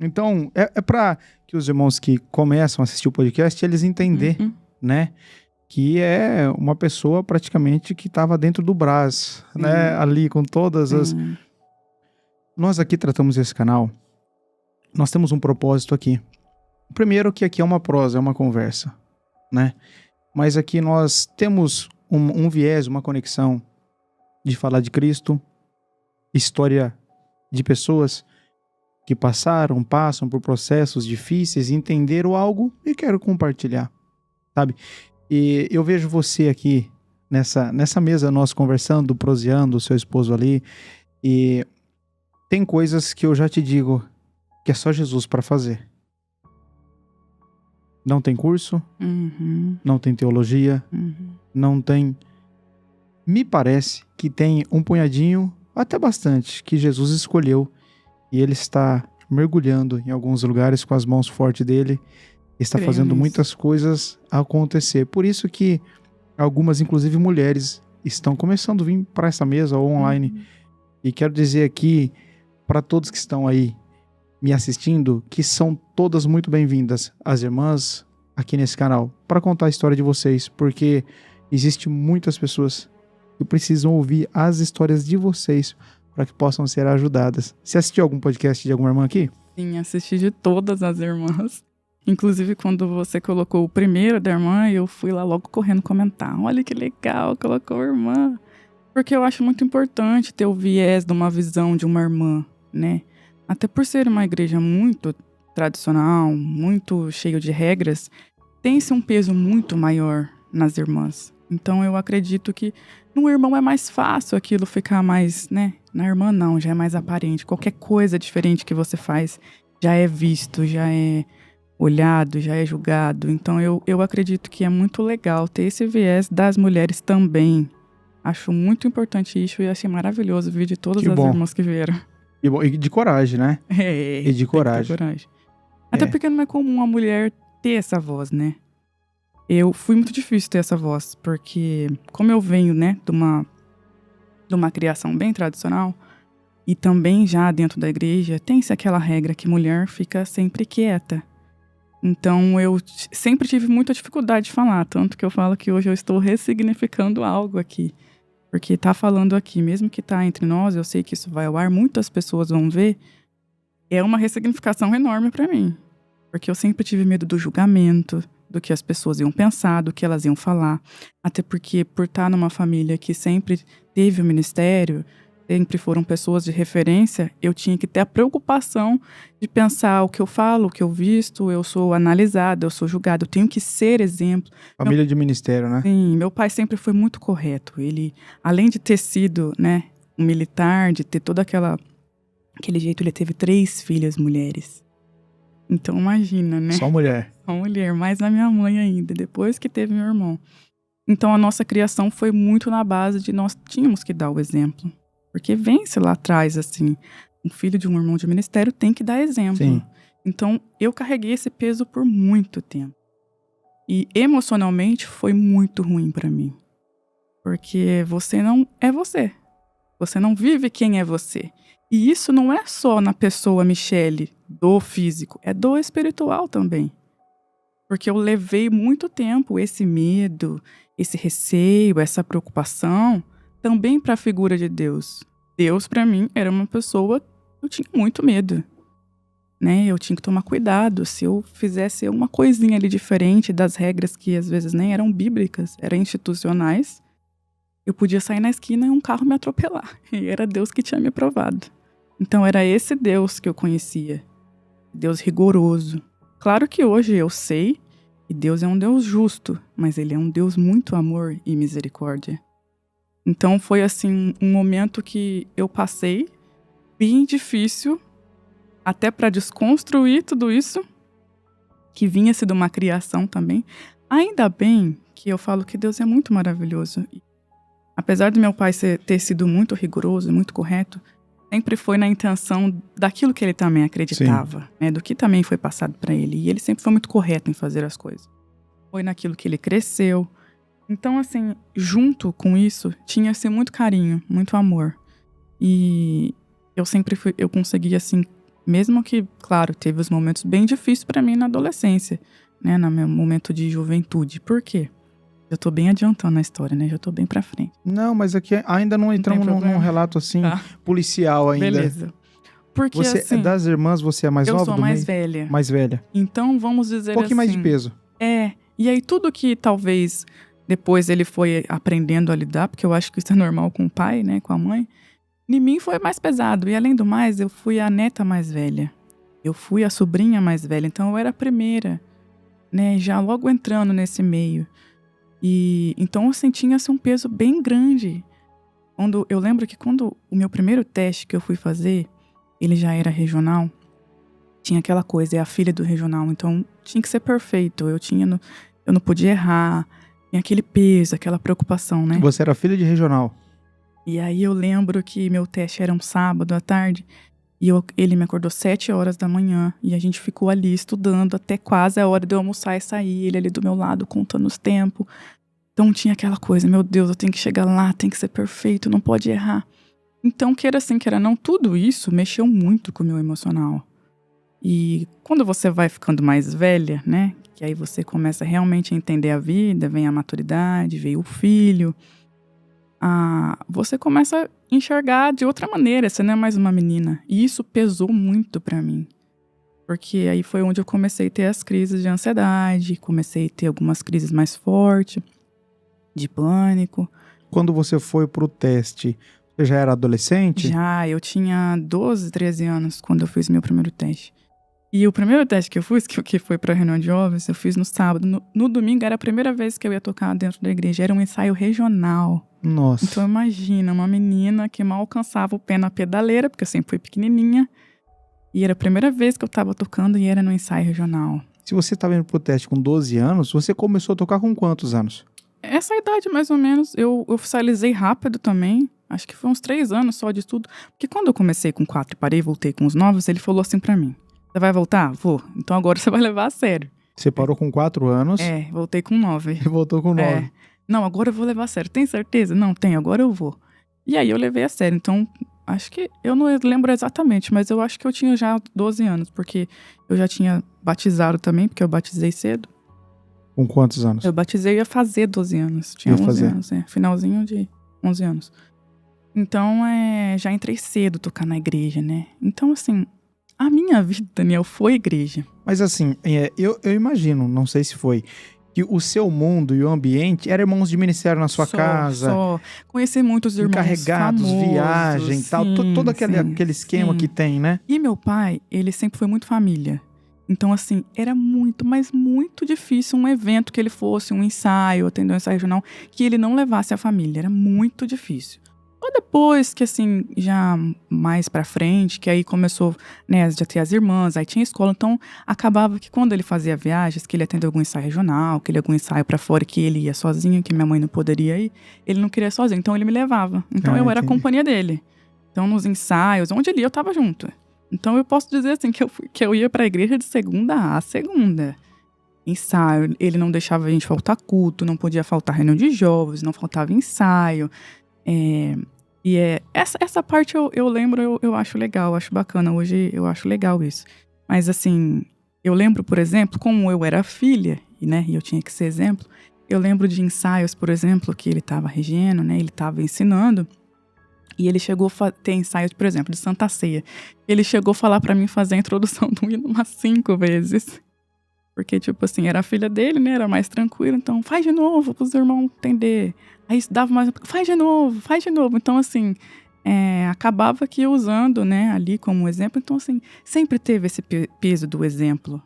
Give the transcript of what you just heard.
Então, é para que os irmãos que começam a assistir o podcast, eles entenderem, né? Que é uma pessoa praticamente que estava dentro do Brás, né? Ali com todas as... Nós aqui tratamos esse canal, nós temos um propósito aqui. Primeiro que aqui é uma prosa, é uma conversa, né? Mas aqui nós temos um viés, uma conexão de falar de Cristo, história de pessoas que passam por processos difíceis, entenderam algo e quero compartilhar, sabe? E eu vejo você aqui nessa mesa nós conversando, proseando, o seu esposo ali, e tem coisas que eu já te digo que é só Jesus para fazer. Não tem curso, não tem teologia, não tem... Me parece que tem um punhadinho, até bastante, que Jesus escolheu e ele está mergulhando em alguns lugares com as mãos fortes dele, está fazendo muitas coisas acontecer. Por isso que algumas, inclusive mulheres, estão começando a vir para essa mesa ou online. E quero dizer aqui para todos que estão aí me assistindo, que são todas muito bem-vindas, as irmãs aqui nesse canal, para contar a história de vocês, porque existe muitas pessoas que precisam ouvir as histórias de vocês para que possam ser ajudadas. Você assistiu algum podcast de alguma irmã aqui? Sim, assisti de todas as irmãs. Inclusive, quando você colocou o primeiro da irmã, eu fui lá logo correndo comentar. Olha que legal, colocou a irmã. Porque eu acho muito importante ter o viés de uma visão de uma irmã, né? Até por ser uma igreja muito tradicional, muito cheio de regras, tem-se um peso muito maior nas irmãs. Então eu acredito que no irmão é mais fácil aquilo ficar mais, né? Na irmã não, já é mais aparente. Qualquer coisa diferente que você faz já é visto, já é olhado, já é julgado. Então eu acredito que é muito legal ter esse viés das mulheres também. Acho muito importante isso e achei maravilhoso o vídeo de todas as irmãs que vieram. E de coragem, né? E de coragem. Até porque não é comum uma mulher ter essa voz, né? Fui muito difícil ter essa voz, porque como eu venho, né, de uma criação bem tradicional, e também já dentro da igreja, tem-se aquela regra que mulher fica sempre quieta. Então eu sempre tive muita dificuldade de falar, tanto que eu falo que hoje eu estou ressignificando algo aqui. Porque tá falando aqui, mesmo que tá entre nós, eu sei que isso vai ao ar, muitas pessoas vão ver, é uma ressignificação enorme pra mim. Porque eu sempre tive medo do julgamento, do que as pessoas iam pensar, do que elas iam falar. Até porque, por estar numa família que sempre teve o ministério, sempre foram pessoas de referência, eu tinha que ter a preocupação de pensar o que eu falo, o que eu visto, eu sou analisada, eu sou julgada, eu tenho que ser exemplo. Família de ministério, né? Sim, meu pai sempre foi muito correto. Ele, além de ter sido, né, um militar, de ter todo aquele jeito, ele teve 3 filhas mulheres. Então, imagina, né? Só mulher. Só mulher, mais na minha mãe ainda, depois que teve meu irmão. Então, a nossa criação foi muito na base de nós tínhamos que dar o exemplo. Porque vem-se lá atrás, assim, um filho de um irmão de ministério tem que dar exemplo. Sim. Então, eu carreguei esse peso por muito tempo. E emocionalmente foi muito ruim pra mim. Porque você não é você. Você não vive quem é você. E isso não é só na pessoa Michele, do físico, é do espiritual também. Porque eu levei muito tempo esse medo, esse receio, essa preocupação também para a figura de Deus. Deus, para mim, era uma pessoa que eu tinha muito medo. Né? Eu tinha que tomar cuidado se eu fizesse uma coisinha ali diferente das regras que às vezes nem eram bíblicas, eram institucionais. Eu podia sair na esquina e um carro me atropelar. E era Deus que tinha me aprovado. Então era esse Deus que eu conhecia. Deus rigoroso. Claro que hoje eu sei que Deus é um Deus justo, mas Ele é um Deus muito amor e misericórdia. Então foi assim um momento que eu passei bem difícil, até para desconstruir tudo isso, que vinha-se de uma criação também. Ainda bem que eu falo que Deus é muito maravilhoso. Apesar do meu pai ter sido muito rigoroso, muito correto, sempre foi na intenção daquilo que ele também acreditava, né, do que também foi passado para ele. E ele sempre foi muito correto em fazer as coisas. Foi naquilo que ele cresceu. Então, assim, junto com isso, tinha-se muito carinho, muito amor. E eu sempre eu consegui, assim, Mesmo que, claro, teve os momentos bem difíceis para mim na adolescência, né? No meu momento de juventude. Por quê? Eu tô bem adiantando a história, né? Já tô bem pra frente. Não, mas aqui ainda não entramos num relato assim, policial ainda. Beleza. Porque você, assim... Das irmãs, você é mais nova? Eu sou mais velha. Mais velha. Então, vamos dizer assim... Um pouquinho mais de peso. E aí tudo que talvez depois ele foi aprendendo a lidar, porque eu acho que isso é normal com o pai, né? Com a mãe. Em mim foi mais pesado. E além do mais, eu fui a neta mais velha. Eu fui a sobrinha mais velha. Então, eu era a primeira, né? Já logo entrando nesse meio. E então, assim, tinha um peso bem grande. Eu lembro que quando o meu primeiro teste que eu fui fazer, ele já era regional. Tinha aquela coisa, é a filha do regional. Então, tinha que ser perfeito. Eu não podia errar. Tinha aquele peso, aquela preocupação, né? Você era filha de regional. E aí, eu lembro que meu teste era um sábado à tarde. E ele me acordou 7 horas da manhã. E a gente ficou ali estudando até quase a hora de eu almoçar e sair. Ele ali do meu lado, contando os tempos. Então tinha aquela coisa, meu Deus, eu tenho que chegar lá, tem que ser perfeito, não pode errar. Então, queira sim, queira não, tudo isso mexeu muito com o meu emocional. E quando você vai ficando mais velha, né? Que aí você começa realmente a entender a vida, vem a maturidade, veio o filho. Você começa a enxergar de outra maneira, você não é mais uma menina. E isso pesou muito pra mim. Porque aí foi onde eu comecei a ter as crises de ansiedade, comecei a ter algumas crises mais fortes, de pânico. Quando você foi pro teste, você já era adolescente? Já, eu tinha 12, 13 anos quando eu fiz meu primeiro teste. E o primeiro teste que eu fiz, que foi pra reunião de jovens, eu fiz no sábado. No domingo era a primeira vez que eu ia tocar dentro da igreja, era um ensaio regional. Nossa. Então imagina, uma menina que mal alcançava o pé na pedaleira, porque eu sempre fui pequenininha. E era a primeira vez que eu tava tocando e era no ensaio regional. Se você tava indo pro teste com 12 anos, você começou a tocar com quantos anos? Essa idade, mais ou menos. Eu oficializei rápido também. Acho que foi uns 3 anos só de estudo. Porque quando eu comecei com 4 e parei, voltei com os 9, ele falou assim pra mim: você vai voltar? Vou. Então agora você vai levar a sério. Você parou com 4 anos? Voltei com 9. E voltou com 9. Não, agora eu vou levar a sério. Tem certeza? Não, tenho. Agora eu vou. E aí eu levei a sério. Então, acho que... Eu não lembro exatamente, mas eu acho que eu tinha já 12 anos. Porque eu já tinha batizado também, porque eu batizei cedo. Com quantos anos? Eu batizei e ia fazer 12 anos. Tinha 11 anos, finalzinho de 11 anos. Então, já entrei cedo tocar na igreja, né? Então, assim, a minha vida, Daniel, foi igreja. Mas assim, eu imagino, não sei se foi, que o seu mundo e o ambiente eram irmãos de ministério na sua casa. Só. Conheci muitos irmãos encarregados, famosos, viagem e tal. Todo aquele esquema que tem, né? E meu pai, ele sempre foi muito família. Então, assim, era muito, mas muito difícil um evento que ele fosse, um ensaio, atender um ensaio regional, que ele não levasse a família. Era muito difícil. Só depois que, assim, já mais pra frente, que aí começou, né, já ter as irmãs, aí tinha escola. Então, acabava que quando ele fazia viagens, que ele atendeu algum ensaio regional, que ele ia algum ensaio pra fora, que ele ia sozinho, que minha mãe não poderia ir, ele não queria ir sozinho. Então, ele me levava. Então, eu era a companhia dele. Então, nos ensaios, onde ele ia, eu tava junto. Então, eu posso dizer, assim, que eu ia pra igreja de segunda a segunda. Ensaio. Ele não deixava a gente faltar culto, não podia faltar reunião de jovens, não faltava ensaio. Essa parte eu lembro, eu acho legal, acho bacana. Hoje eu acho legal isso. Mas assim, eu lembro, por exemplo, como eu era filha, né, e eu tinha que ser exemplo, eu lembro de ensaios, por exemplo, que ele estava regendo, né, ele estava ensinando, e ele chegou a ter ensaios, por exemplo, de Santa Ceia. Ele chegou a falar pra mim fazer a introdução do hino umas 5 vezes. Porque, tipo assim, era a filha dele, né, era mais tranquilo, então faz de novo pros irmãos entender. Aí dava mais, faz de novo. Então, assim, acabava que usando, né, ali como exemplo. Então, assim, sempre teve esse peso do exemplo.